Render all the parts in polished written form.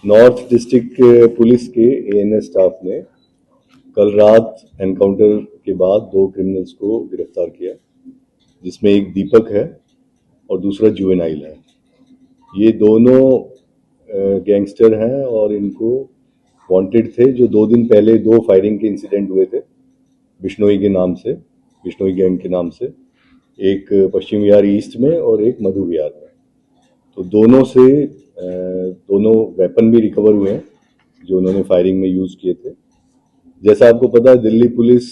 North district police के ANS staff ने कल रात एनकाउंटर के बाद 2 क्रिमिनल्स को गिरफ्तार किया, जिसमें एक दीपक है और दूसरा जुवेनाइल है। ये दोनों गैंगस्टर हैं और इनको वांटेड थे, जो 2 दिन पहले 2 फायरिंग के इंसिडेंट हुए थे बिश्नोई के नाम से, बिश्नोई गैंग के नाम से, एक पश्चिम विहार ईस्ट में और एक मधु विहार में। तो दोनों से दोनों वेपन भी रिकवर हुए हैं जो उन्होंने फायरिंग में यूज किए थे। जैसा आपको पता है, दिल्ली पुलिस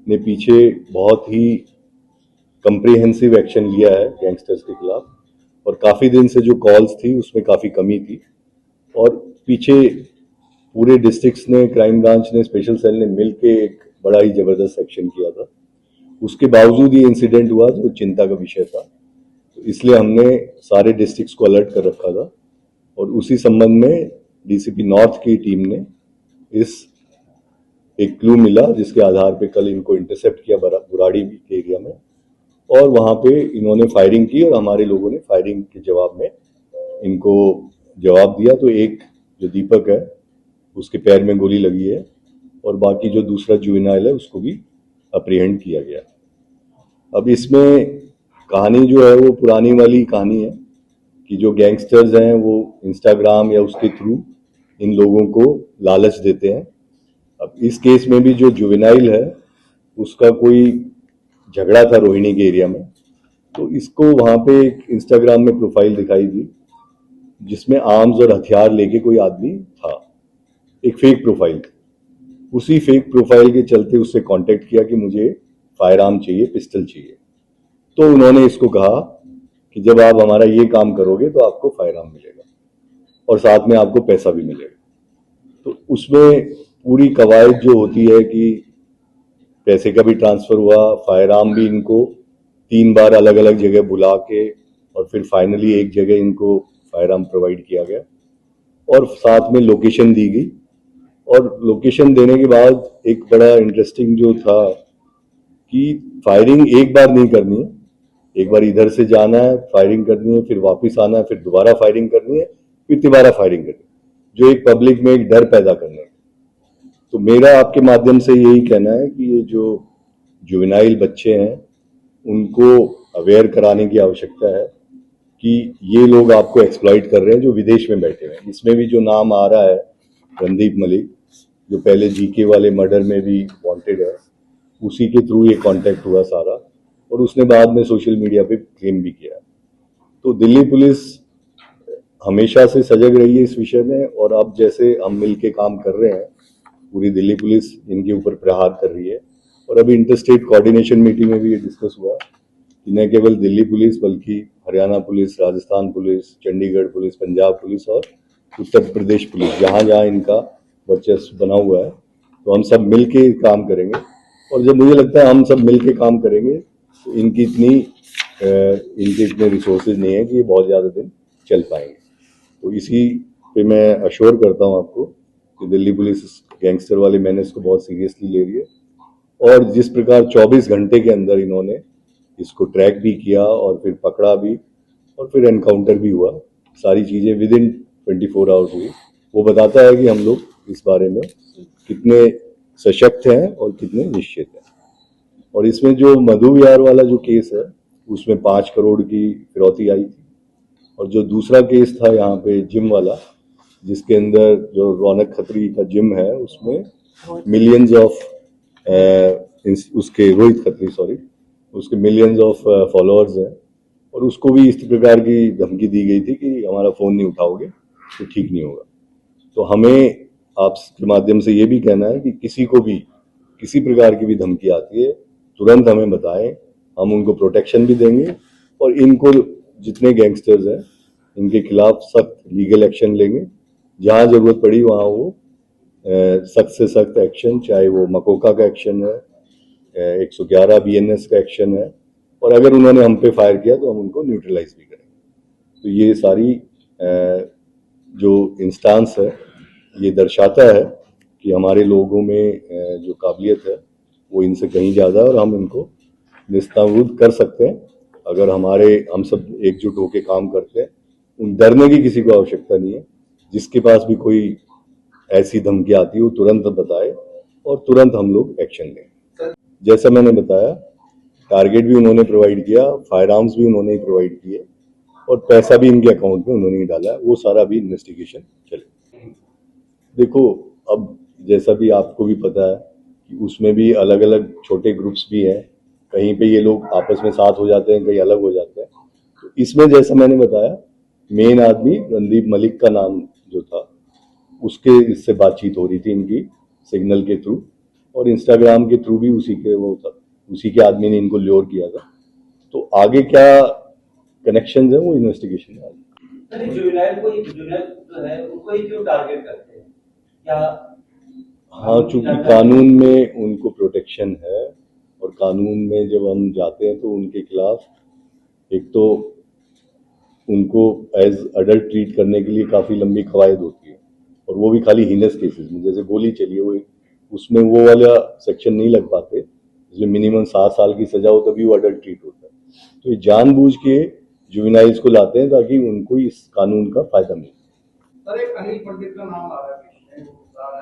ने पीछे बहुत ही कंप्रिहेंसिव एक्शन लिया है गैंगस्टर्स के खिलाफ, और काफी दिन से जो कॉल्स थी उसमें काफी कमी थी, और पीछे पूरे डिस्ट्रिक्ट्स ने, क्राइम ब्रांच ने, स्पेशल सेल ने मिलकर एक बड़ा ही जबरदस्त एक्शन किया था। उसके बावजूद ये इंसिडेंट हुआ जो चिंता का विषय था, तो इसलिए हमने सारे डिस्ट्रिक्ट्स को अलर्ट कर रखा था, और उसी संबंध में डीसीपी नॉर्थ की टीम ने एक क्लू मिला जिसके आधार पे कल इनको इंटरसेप्ट किया बुराड़ी के एरिया में, और वहां पे इन्होंने फायरिंग की और हमारे लोगों ने फायरिंग के जवाब में इनको जवाब दिया। तो एक जो दीपक है उसके पैर में गोली लगी है, और बाकी जो दूसरा जुवेनाइल है उसको भी अप्रीहेंड किया गया। अब इसमें कहानी जो है वो पुरानी वाली कहानी है कि जो गैंगस्टर्स हैं वो इंस्टाग्राम या उसके थ्रू इन लोगों को लालच देते हैं। अब इस केस में भी जो जुवेनाइल है उसका कोई झगड़ा था रोहिणी के एरिया में, तो इसको वहां पे एक इंस्टाग्राम में प्रोफाइल दिखाई दी जिसमें आर्म्स और हथियार लेके कोई आदमी था, एक फेक प्रोफाइल थी। उसी फेक प्रोफाइल के चलते उससे कांटेक्ट किया कि मुझे फायर आर्म चाहिए, पिस्टल चाहिए। तो उन्होंने इसको कहा कि जब आप हमारा ये काम करोगे तो आपको फायर आर्म मिलेगा और साथ में आपको पैसा भी मिलेगा। तो उसमें पूरी कवायद जो होती है कि पैसे का भी ट्रांसफर हुआ, फायर आर्म भी इनको 3 बार अलग अलग जगह बुला के और फिर फाइनली एक जगह इनको फायर आर्म प्रोवाइड किया गया, और साथ में लोकेशन दी गई। और लोकेशन देने के बाद एक बड़ा इंटरेस्टिंग जो था कि फायरिंग एक बार नहीं करनी है, एक बार इधर से जाना है, फायरिंग करनी है, फिर वापस आना है, फिर दोबारा फायरिंग करनी है, फिर दोबारा फायरिंग करनी है, जो एक पब्लिक में एक डर पैदा करना है। तो मेरा आपके माध्यम से यही कहना है कि ये जो जुवेनाइल बच्चे हैं उनको अवेयर कराने की आवश्यकता है कि ये लोग आपको एक्सप्लॉइट कर रहे हैं जो विदेश में बैठे हुए हैं। इसमें भी जो नाम आ रहा है रणदीप मलिक, जो पहले जीके वाले मर्डर में भी वांटेड है, उसी के थ्रू ये कांटेक्ट हुआ सारा, और उसने बाद में सोशल मीडिया पे क्लेम भी किया। तो दिल्ली पुलिस हमेशा से सजग रही है इस विषय में, और अब जैसे हम मिलके काम कर रहे हैं, पूरी दिल्ली पुलिस इनके ऊपर प्रहार कर रही है। और अभी इंटरस्टेट कोऑर्डिनेशन मीटिंग में भी ये डिस्कस हुआ कि न केवल दिल्ली पुलिस बल्कि Haryana police, Rajasthan police, Chandigarh police, Punjab police और उत्तर प्रदेश पुलिस, जहाँ जहाँ इनका वर्चस्व बना हुआ है, तो हम सब मिलके काम करेंगे। और जब मुझे लगता है हम सब मिलके काम करेंगे तो इनके इतने रिसोर्सेज नहीं है कि ये बहुत ज़्यादा दिन चल पाएंगे। तो इसी पे मैं अश्योर करता हूँ आपको कि दिल्ली पुलिस गैंगस्टर वाले मेनेस को बहुत सीरियसली ले रही है, और जिस प्रकार 24 घंटे के अंदर इन्होंने इसको ट्रैक भी किया और फिर पकड़ा भी और फिर एनकाउंटर भी हुआ, सारी चीज़ें विद इन 24 आवर्स हुई, वो बताता है कि हम लोग इस बारे में कितने सशक्त हैं और कितने निश्चित हैं। और इसमें जो मधु विहार वाला जो केस है उसमें 5 करोड़ की फिरौती आई थी, और जो दूसरा केस था यहाँ पे जिम वाला, जिसके अंदर जो रौनक खत्री का जिम है उसमें मिलियंस ऑफ उसके रोहित खत्री सॉरी उसके मिलियंस ऑफ फॉलोअर्स हैं, और उसको भी इस प्रकार की धमकी दी गई थी कि हमारा फ़ोन नहीं उठाओगे तो ठीक नहीं होगा। तो हमें आपके माध्यम से ये भी कहना है कि किसी को भी किसी प्रकार की भी धमकी आती है तुरंत हमें बताएं, हम उनको प्रोटेक्शन भी देंगे, और इनको जितने गैंगस्टर्स हैं इनके खिलाफ सख्त लीगल एक्शन लेंगे। जहाँ जरूरत पड़ी वहाँ वो सख्त से सख्त एक्शन, चाहे वो मकोका का एक्शन है, 111 बीएनएस का एक्शन है, और अगर उन्होंने हम पे फायर किया तो हम उनको न्यूट्रलाइज भी करेंगे। तो ये सारी जो इंस्टांस है ये दर्शाता है कि हमारे लोगों में जो काबिलियत है वो इनसे कहीं ज़्यादा है, और हम इनको निस्ताबूद कर सकते हैं अगर हम सब एकजुट होकर काम करते हैं। उन डरने की किसी को आवश्यकता नहीं है। जिसके पास भी कोई ऐसी धमकी आती है वो तुरंत बताए और तुरंत हम लोग एक्शन लें। जैसा मैंने बताया, टारगेट भी उन्होंने प्रोवाइड किया, फायर आर्म्स भी उन्होंने ही प्रोवाइड किए और पैसा भी इनके अकाउंट में उन्होंने ही डाला है। वो सारा भी इन्वेस्टिगेशन चले। देखो, अब जैसा भी आपको भी पता है कि उसमें भी अलग अलग छोटे ग्रुप्स भी हैं, कहीं पे ये लोग आपस में साथ हो जाते हैं, कहीं अलग हो जाते हैं। तो इसमें जैसा मैंने बताया, मेन आदमी रणदीप मलिक का नाम जो था, उसके इससे बातचीत हो रही थी इनकी सिग्नल के थ्रू, और इंस्टाग्राम के थ्रू भी उसी के आदमी ने इनको ल्योर किया था। तो आगे क्या कनेक्शन है वो इन्वेस्टिगेशन में। जुवेनाइल जो है उनको ही क्यों टारगेट करते हैं क्या? हाँ, चूंकि कानून में उनको प्रोटेक्शन है और कानून में जब हम जाते हैं तो उनके खिलाफ एक तो उनको एज अडल्ट ट्रीट करने के लिए काफ़ी लंबी कवायद होती है, और वो भी खाली हीनस केसेस में, जैसे गोली चली है वो, उसमें वो वाला सेक्शन नहीं लग पाते जिसमें मिनिमम 7 साल की सजा हो तभी वो अडल्ट ट्रीट होता है। तो ये जानबूझ के जुवेनाइल्स को लाते हैं ताकि उनको इस कानून का फायदा मिले। सर, एक अनिल पंडित का नाम आ रहा है,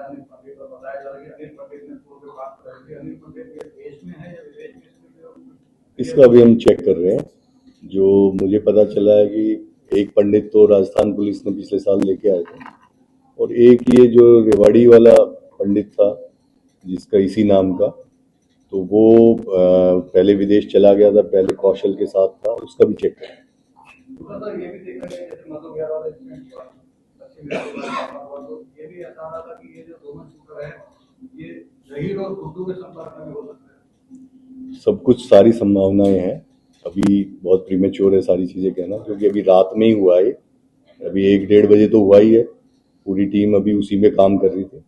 अनिल पंडित का बताया जा रहा है कि अनिल पंडित ने फोन पे बात कर रही थी। अनिल पंडित देश में है या विदेश में? इसका भी हम चेक कर रहे हैं। जो मुझे पता चला है कि एक पंडित तो राजस्थान पुलिस ने पिछले साल लेके आए थे, और एक ये जो रेवाड़ी वाला पंडित था जिसका इसी नाम का, तो वो पहले विदेश चला गया था, पहले कौशल के साथ था, उसका भी चेक करें। ये भी देखा गया जैसे मधु बिहार वाला इंसिडेंट हुआ, पश्चिम बंगाल, तो ये भी ऐसा रहा था कि ये जो दोनों शूटर हैं ये जहीर और गुड्डू के संपर्क में भी हो सकते हैं। सब कुछ, सारी संभावनाएं हैं। अभी बहुत प्रीमेच्योर है सारी चीजें कहना, क्योंकि अभी रात में ही हुआ है। अभी 1-1:30 बजे तो हुआ ही है। पूरी टीम अभी उसी में काम कर रही थी।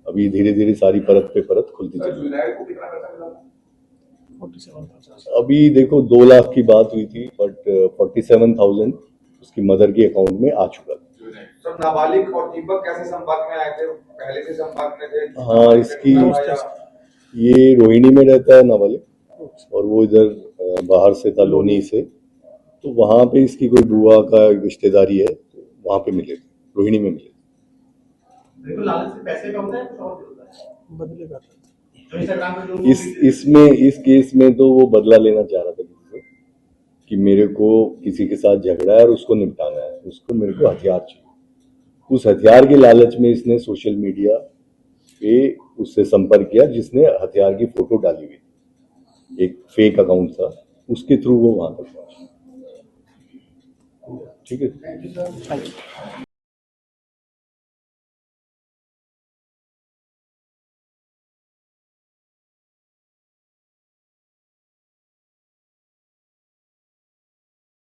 अभी धीरे धीरे सारी परत पे परत खुलती चली। अभी देखो 2 लाख की बात हुई थी, बट 47,000 उसकी मदर के अकाउंट में आ चुका था। सर, नाबालिग और दीपक कैसे संपर्क में आए थे? पहले से संपर्क में थे? हाँ, इसकी ये रोहिणी में रहता है नाबालिग, और वो इधर बाहर से था, लोनी से, तो वहां पे इसकी कोई बुआ का रिश्तेदारी है, तो वहां पे मिले थे, रोहिणी में मिले। लालच से पैसे का होता है कुछ और होता है? बदले का इस केस में तो वो बदला लेना चाह रहा था किसी से, कि मेरे को किसी के साथ झगड़ा है और उसको निपटाना है, उसको मेरे को हथियार चाहिए। उस हथियार के लालच में इसने सोशल मीडिया पे उससे संपर्क किया, जिसने हथियार की फोटो डाली हुई, एक फेक अकाउंट था, उसके थ्रू वो वहां तक पहुंचा। ठीक है।